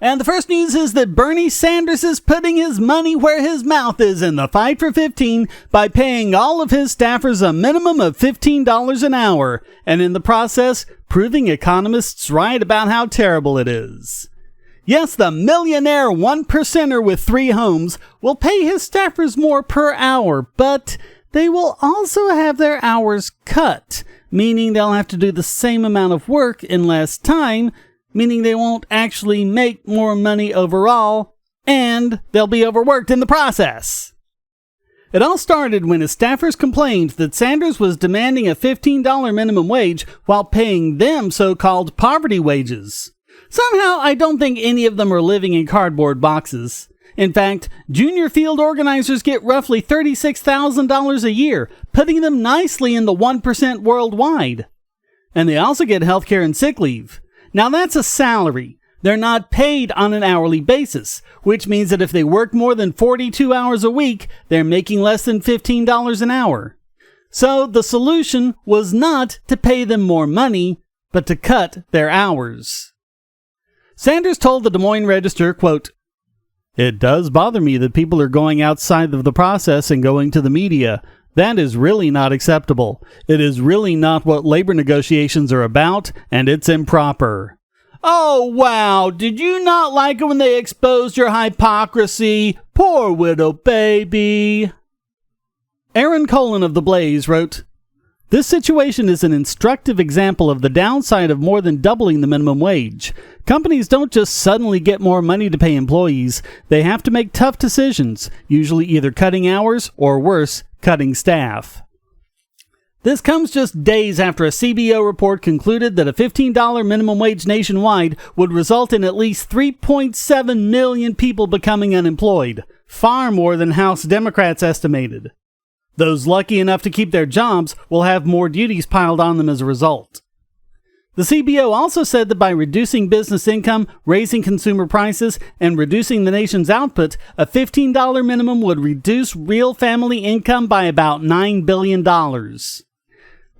And the first news is that Bernie Sanders is putting his money where his mouth is in the fight for 15 by paying all of his staffers a minimum of $15 an hour, and in the process, proving economists right about how terrible it is. Yes, the millionaire 1%er with 3 homes will pay his staffers more per hour, but they will also have their hours cut, meaning they'll have to do the same amount of work in less time, meaning they won't actually make more money overall, and they'll be overworked in the process. It all started when his staffers complained that Sanders was demanding a $15 minimum wage while paying them so-called poverty wages. Somehow, I don't think any of them are living in cardboard boxes. In fact, junior field organizers get roughly $36,000 a year, putting them nicely in the 1% worldwide. And they also get healthcare and sick leave. Now that's a salary. They're not paid on an hourly basis, which means that if they work more than 42 hours a week, they're making less than $15 an hour. So the solution was not to pay them more money, but to cut their hours. Sanders told the Des Moines Register, quote, "It does bother me that people are going outside of the process and going to the media. That is really not acceptable. It is really not what labor negotiations are about, and it's improper." Oh, wow. Did you not like it when they exposed your hypocrisy? Poor widow baby. Aaron Colin of The Blaze wrote, "This situation is an instructive example of the downside of more than doubling the minimum wage. Companies don't just suddenly get more money to pay employees. They have to make tough decisions, usually either cutting hours or worse, cutting staff." This comes just days after a CBO report concluded that a $15 minimum wage nationwide would result in at least 3.7 million people becoming unemployed, far more than House Democrats estimated. Those lucky enough to keep their jobs will have more duties piled on them as a result. The CBO also said that by reducing business income, raising consumer prices, and reducing the nation's output, a $15 minimum would reduce real family income by about $9 billion.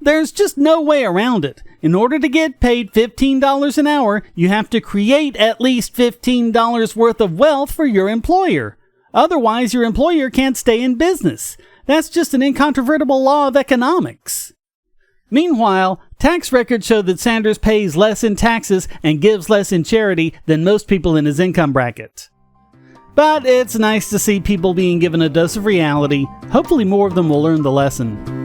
There's just no way around it. In order to get paid $15 an hour, you have to create at least $15 worth of wealth for your employer. Otherwise, your employer can't stay in business. That's just an incontrovertible law of economics. Meanwhile, tax records show that Sanders pays less in taxes and gives less in charity than most people in his income bracket. But it's nice to see people being given a dose of reality. Hopefully more of them will learn the lesson.